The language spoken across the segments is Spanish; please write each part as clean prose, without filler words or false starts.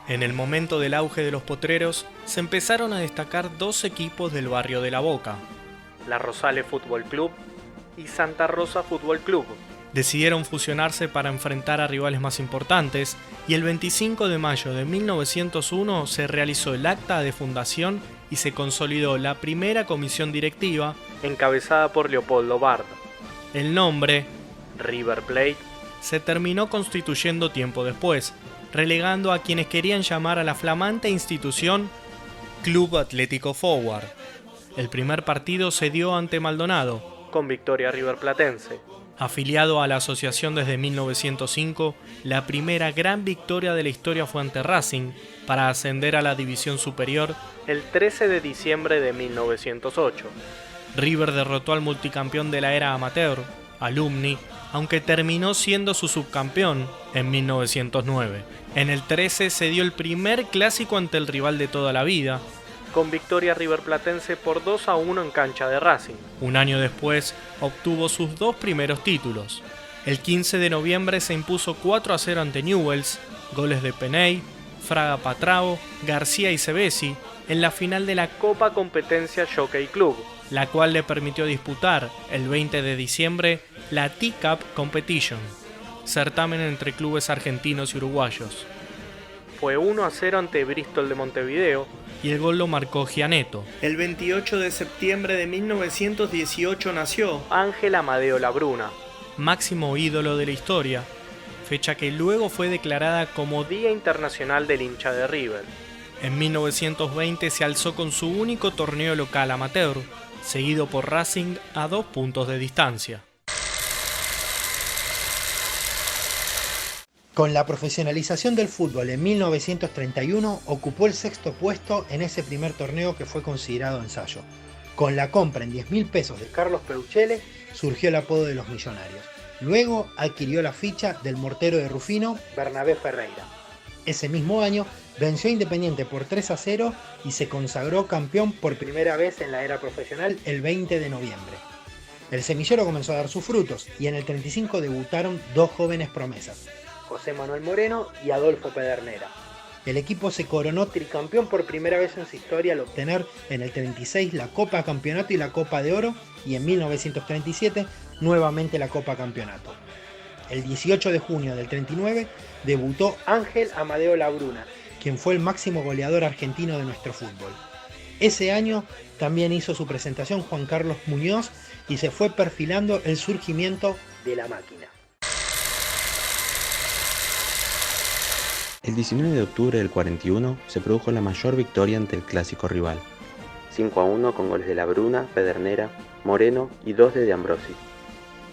En el momento del auge de los potreros, se empezaron a destacar dos equipos del barrio de La Boca, La Rosale Fútbol Club y Santa Rosa Fútbol Club. Decidieron fusionarse para enfrentar a rivales más importantes y el 25 de mayo de 1901 se realizó el acta de fundación y se consolidó la primera comisión directiva, encabezada por Leopoldo Bard. El nombre, River Plate, se terminó constituyendo tiempo después, relegando a quienes querían llamar a la flamante institución Club Atlético Forward. El primer partido se dio ante Maldonado, con victoria riverplatense. Afiliado a la asociación desde 1905, la primera gran victoria de la historia fue ante Racing, para ascender a la división superior el 13 de diciembre de 1908. River derrotó al multicampeón de la era amateur, Alumni, aunque terminó siendo su subcampeón en 1909. En el 13 se dio el primer clásico ante el rival de toda la vida, con victoria riverplatense por 2-1 en cancha de Racing. Un año después obtuvo sus dos primeros títulos. El 15 de noviembre se impuso 4-0 ante Newell's, goles de Peney, Fraga Patrao, García y Cebesi, en la final de la Copa Competencia Jockey Club, la cual le permitió disputar el 20 de diciembre la T-Cup Competition, certamen entre clubes argentinos y uruguayos. Fue 1-0 ante Bristol de Montevideo y el gol lo marcó Gianetto. El 28 de septiembre de 1918 nació Ángel Amadeo Labruna, máximo ídolo de la historia, fecha que luego fue declarada como Día Internacional del Hincha de River. En 1920 se alzó con su único torneo local amateur, seguido por Racing a 2 puntos de distancia. Con la profesionalización del fútbol en 1931 ocupó el sexto puesto en ese primer torneo que fue considerado ensayo. Con la compra en 10.000 pesos de Carlos Peuchele surgió el apodo de los Millonarios. Luego adquirió la ficha del mortero de Rufino, Bernabé Ferreira. Ese mismo año venció a Independiente por 3-0 y se consagró campeón por primera vez en la era profesional el 20 de noviembre. El semillero comenzó a dar sus frutos y en el 35 debutaron dos jóvenes promesas, José Manuel Moreno y Adolfo Pedernera. El equipo se coronó tricampeón por primera vez en su historia al obtener en el 36 la Copa Campeonato y la Copa de Oro y en 1937 nuevamente la Copa Campeonato. El 18 de junio del 39 debutó Ángel Amadeo Labruna, quien fue el máximo goleador argentino de nuestro fútbol. Ese año también hizo su presentación Juan Carlos Muñoz y se fue perfilando el surgimiento de la máquina. El 19 de octubre del 41 se produjo la mayor victoria ante el clásico rival. 5-1 con goles de Labruna, Pedernera, Moreno y 2 de Ambrosi.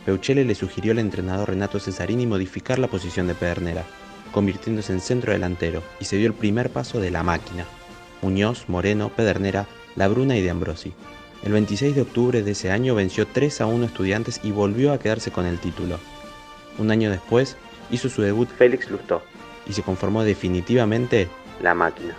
Peuchele le sugirió al entrenador Renato Cesarini modificar la posición de Pedernera, convirtiéndose en centro delantero, y se dio el primer paso de la máquina. Muñoz, Moreno, Pedernera, Labruna y de Ambrosi. El 26 de octubre de ese año venció 3-1 Estudiantes y volvió a quedarse con el título. Un año después hizo su debut Félix Lustó y se conformó definitivamente la máquina.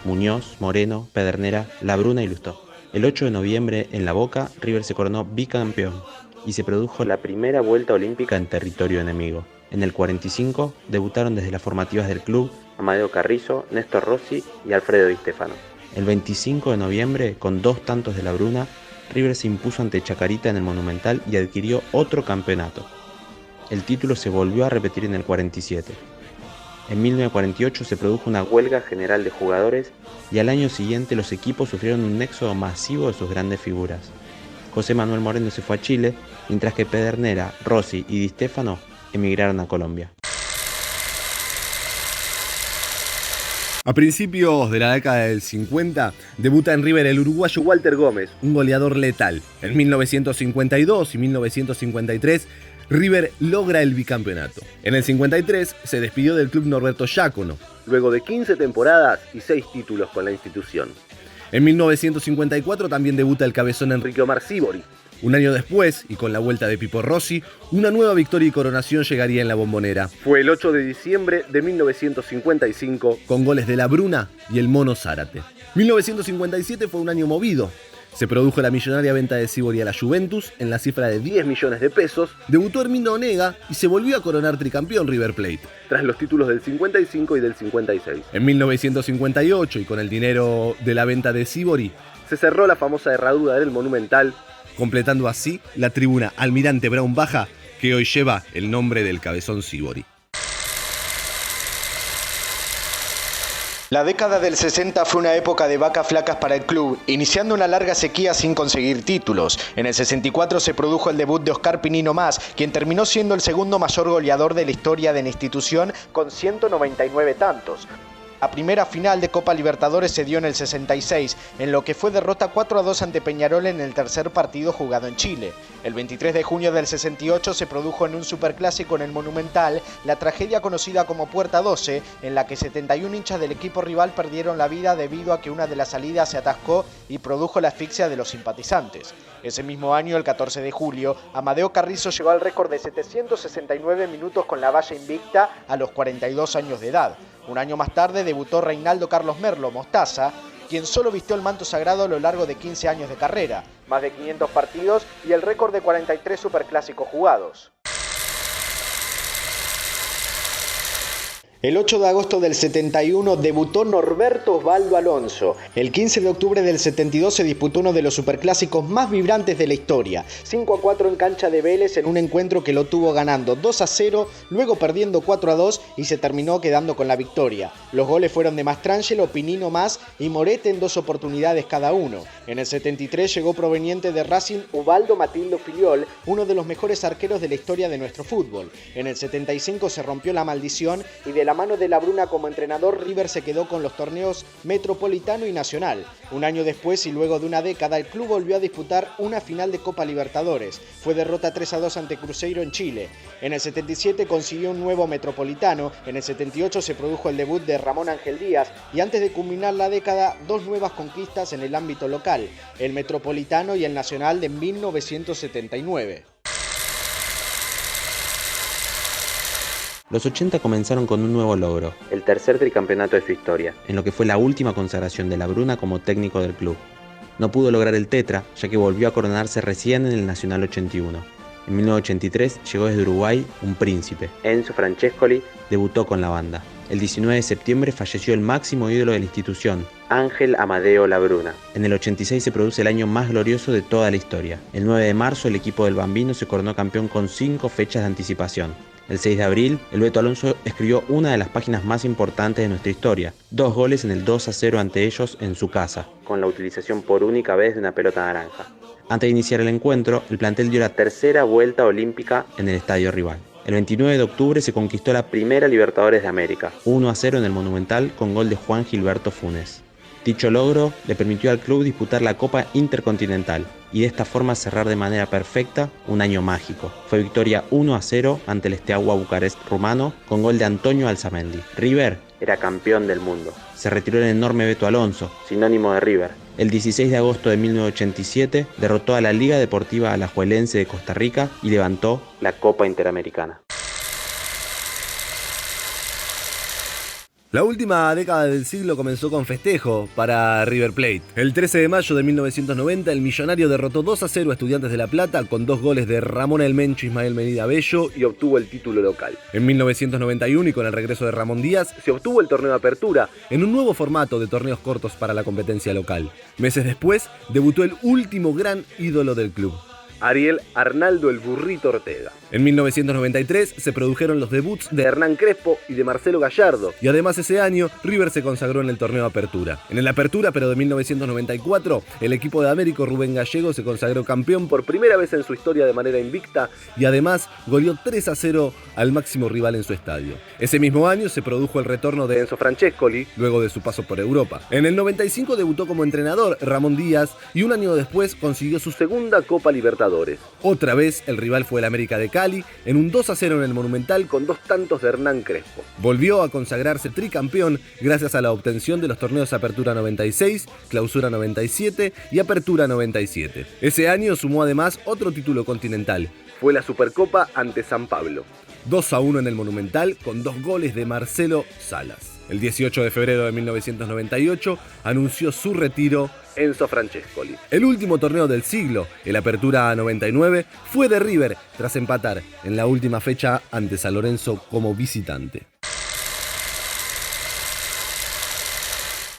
Muñoz, Moreno, Pedernera, Labruna y Lustó. El 8 de noviembre en La Boca, River se coronó bicampeón y se produjo la primera vuelta olímpica en territorio enemigo. En el 45 debutaron desde las formativas del club Amadeo Carrizo, Néstor Rossi y Alfredo Di Stefano. El 25 de noviembre, con 2 tantos de Labruna, River se impuso ante Chacarita en el Monumental y adquirió otro campeonato. El título se volvió a repetir en el 47. En 1948 se produjo una huelga general de jugadores y al año siguiente los equipos sufrieron un éxodo masivo de sus grandes figuras. José Manuel Moreno se fue a Chile, mientras que Pedernera, Rossi y Di Stefano emigraron a Colombia. A principios de la década del 50, debuta en River el uruguayo Walter Gómez, un goleador letal. En 1952 y 1953, River logra el bicampeonato. En el 53 se despidió del club Norberto Giacono, luego de 15 temporadas y 6 títulos con la institución. En 1954 también debuta el cabezón Enrique Omar Sívori. Un año después, y con la vuelta de Pipo Rossi, una nueva victoria y coronación llegaría en la Bombonera. Fue el 8 de diciembre de 1955, con goles de Labruna y el Mono Zárate. 1957 fue un año movido. Se produjo la millonaria venta de Sívori a la Juventus en la cifra de 10 millones de pesos, debutó Herminio Onega y se volvió a coronar tricampeón River Plate, tras los títulos del 55 y del 56. En 1958, y con el dinero de la venta de Sívori, se cerró la famosa herradura del Monumental, completando así la tribuna Almirante Brown Baja, que hoy lleva el nombre del Cabezón Sívori. La década del 60 fue una época de vacas flacas para el club, iniciando una larga sequía sin conseguir títulos. En el 64 se produjo el debut de Oscar Pinino Mas, quien terminó siendo el segundo mayor goleador de la historia de la institución con 199 tantos. La primera final de Copa Libertadores se dio en el 66, en lo que fue derrota 4-2 ante Peñarol en el tercer partido jugado en Chile. El 23 de junio del 68 se produjo en un superclásico en el Monumental la tragedia conocida como Puerta 12, en la que 71 hinchas del equipo rival perdieron la vida debido a que una de las salidas se atascó y produjo la asfixia de los simpatizantes. Ese mismo año, el 14 de julio, Amadeo Carrizo llegó al récord de 769 minutos con la valla invicta a los 42 años de edad. Un año más tarde debutó Reinaldo Carlos Merlo, Mostaza, quien solo vistió el manto sagrado a lo largo de 15 años de carrera, más de 500 partidos y el récord de 43 superclásicos jugados. El 8 de agosto del 71 debutó Norberto Osvaldo Alonso. El 15 de octubre del 72 se disputó uno de los superclásicos más vibrantes de la historia. 5-4 en cancha de Vélez en un encuentro que lo tuvo ganando 2-0, luego perdiendo 4-2 y se terminó quedando con la victoria. Los goles fueron de Mastrangelo, Pinino Mas y Morete en 2 oportunidades cada uno. En el 73 llegó proveniente de Racing Ubaldo Matildo Filiol, uno de los mejores arqueros de la historia de nuestro fútbol. En el 75 se rompió la maldición y de la mano de La Bruna como entrenador, River se quedó con los torneos Metropolitano y Nacional. Un año después y luego de una década, el club volvió a disputar una final de Copa Libertadores. Fue derrota 3-2 ante Cruzeiro en Chile. En el 77 consiguió un nuevo Metropolitano. En el 78 se produjo el debut de Ramón Ángel Díaz y antes de culminar la década, 2 nuevas conquistas en el ámbito local, el Metropolitano y el Nacional de 1979. Los 80 comenzaron con un nuevo logro, el tercer tricampeonato de su historia, en lo que fue la última consagración de La Bruna como técnico del club. No pudo lograr el tetra, ya que volvió a coronarse recién en el Nacional 81. En 1983 llegó desde Uruguay un príncipe. Enzo Francescoli debutó con la banda. El 19 de septiembre falleció el máximo ídolo de la institución, Ángel Amadeo La Bruna. En el 86 se produce el año más glorioso de toda la historia. El 9 de marzo el equipo del Bambino se coronó campeón con 5 fechas de anticipación. El 6 de abril, el Beto Alonso escribió una de las páginas más importantes de nuestra historia. 2 goles en el 2-0 ante ellos en su casa, con la utilización por única vez de una pelota naranja. Antes de iniciar el encuentro, el plantel dio la tercera vuelta olímpica en el estadio rival. El 29 de octubre se conquistó la primera Libertadores de América, 1-0 en el Monumental con gol de Juan Gilberto Funes. Dicho logro le permitió al club disputar la Copa Intercontinental y de esta forma cerrar de manera perfecta un año mágico. Fue victoria 1-0 ante el Steaua Bucarest rumano con gol de Antonio Alzamendi. River era campeón del mundo. Se retiró el enorme Beto Alonso, sinónimo de River. El 16 de agosto de 1987 derrotó a la Liga Deportiva Alajuelense de Costa Rica y levantó la Copa Interamericana. La última década del siglo comenzó con festejo para River Plate. El 13 de mayo de 1990, el millonario derrotó 2-0 a Estudiantes de La Plata con 2 goles de Ramón El Mencho y Ismael Medina Bello y obtuvo el título local. En 1991, y con el regreso de Ramón Díaz, se obtuvo el torneo de apertura en un nuevo formato de torneos cortos para la competencia local. Meses después, debutó el último gran ídolo del club, Ariel Arnaldo el Burrito Ortega. En 1993 se produjeron los debuts de Hernán Crespo y de Marcelo Gallardo, y además ese año River se consagró en el torneo Apertura. En el Apertura, pero de 1994, el equipo de Américo Rubén Gallego se consagró campeón por primera vez en su historia de manera invicta y además goleó 3-0 al máximo rival en su estadio. Ese mismo año se produjo el retorno de Enzo Francescoli, luego de su paso por Europa. En el 95 debutó como entrenador Ramón Díaz y un año después consiguió su segunda Copa Libertadores. Otra vez el rival fue el América de Cali en un 2-0 en el Monumental con 2 tantos de Hernán Crespo. Volvió a consagrarse tricampeón gracias a la obtención de los torneos Apertura 96, Clausura 97 y Apertura 97. Ese año sumó además otro título continental. Fue la Supercopa ante San Pablo. 2-1 en el Monumental con 2 goles de Marcelo Salas. El 18 de febrero de 1998 anunció su retiro Enzo Francescoli. El último torneo del siglo, el Apertura 99, fue de River tras empatar en la última fecha ante San Lorenzo como visitante.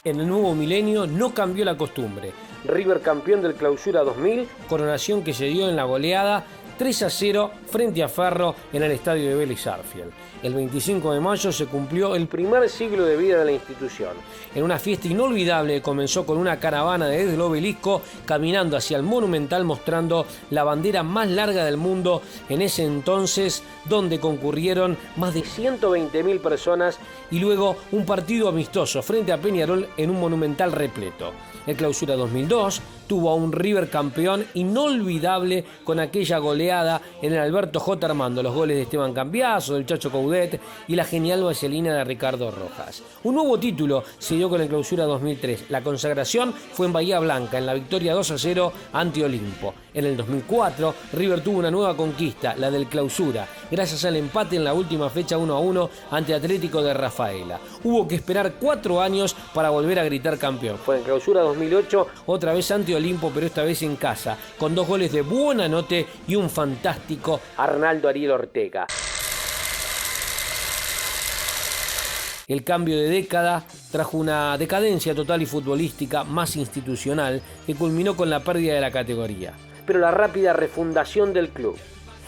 En el nuevo milenio no cambió la costumbre. River campeón del Clausura 2000, coronación que se dio en la goleada 3-0 frente a Ferro en el estadio de Vélez Sarsfield. El 25 de mayo se cumplió el primer siglo de vida de la institución. En una fiesta inolvidable comenzó con una caravana desde el Obelisco caminando hacia el Monumental mostrando la bandera más larga del mundo en ese entonces, donde concurrieron más de 120.000 personas y luego un partido amistoso frente a Peñarol en un Monumental repleto. El Clausura 2002 tuvo a un River campeón inolvidable con aquella goleada en el Alberto J. Armando, los goles de Esteban Cambiaso, del Chacho Coudet y la genial vaselina de Ricardo Rojas. Un nuevo título se dio con el Clausura 2003. La consagración fue en Bahía Blanca, en la victoria 2-0 ante Olimpo. En el 2004, River tuvo una nueva conquista, la del Clausura, gracias al empate en la última fecha 1-1 ante Atlético de Rafaela. Hubo que esperar 4 años para volver a gritar campeón. Fue en Clausura 2008, otra vez ante Olimpo, pero esta vez en casa, con 2 goles de Buonanotte y un fantástico Arnaldo Ariel Ortega. El cambio de década trajo una decadencia total y futbolística más institucional que culminó con la pérdida de la categoría. Pero la rápida refundación del club.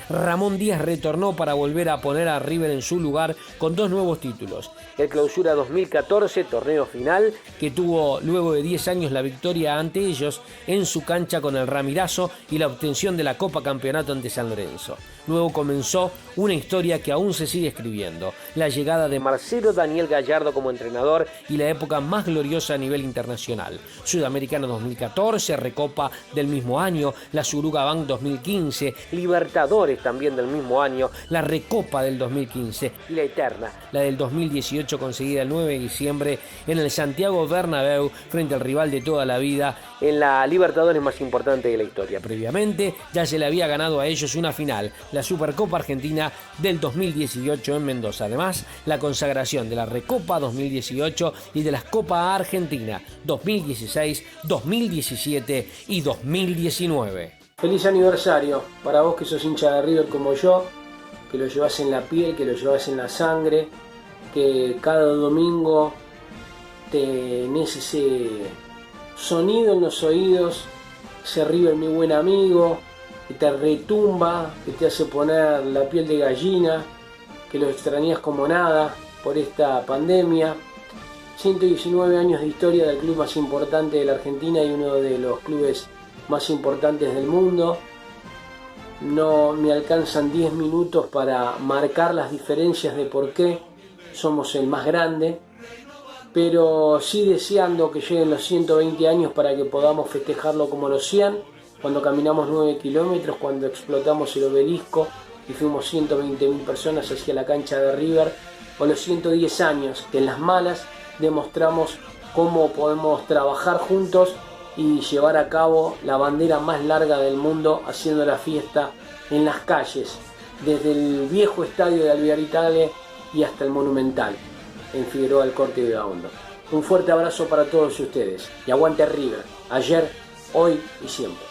Ramón Díaz retornó para volver a poner a River en su lugar con 2 nuevos títulos. El Clausura 2014, torneo final, que tuvo luego de 10 años la victoria ante ellos en su cancha con el Ramirazo y la obtención de la Copa Campeonato ante San Lorenzo. Luego comenzó una historia que aún se sigue escribiendo, la llegada de Marcelo Daniel Gallardo como entrenador y la época más gloriosa a nivel internacional. Sudamericana 2014, Recopa del mismo año, la Suruga Bank 2015, Libertadores también del mismo año, la Recopa del 2015 y la eterna, la del 2018 conseguida el 9 de diciembre en el Santiago Bernabéu frente al rival de toda la vida en la Libertadores más importante de la historia. Previamente ya se le había ganado a ellos una final, la Supercopa Argentina del 2018 en Mendoza. Además, la consagración de la Recopa 2018 y de las Copa Argentina 2016, 2017 y 2019. Feliz aniversario para vos que sos hincha de River como yo, que lo llevas en la piel, que lo llevas en la sangre, que cada domingo tenés ese sonido en los oídos, ese River mi buen amigo, que te retumba, que te hace poner la piel de gallina, que lo extrañas como nada por esta pandemia. 119 años de historia del club más importante de la Argentina y uno de los clubes más importantes del mundo. No me alcanzan 10 minutos para marcar las diferencias de por qué somos el más grande, pero sí deseando que lleguen los 120 años para que podamos festejarlo como los 100, cuando caminamos 9 kilómetros, cuando explotamos el Obelisco y fuimos 120.000 personas hacia la cancha de River, o los 110 años que en las malas demostramos cómo podemos trabajar juntos y llevar a cabo la bandera más larga del mundo, haciendo la fiesta en las calles, desde el viejo estadio de Alvear Italia y hasta el Monumental, en Figueroa del Corte de Hondo. Un fuerte abrazo para todos ustedes y aguante River, ayer, hoy y siempre.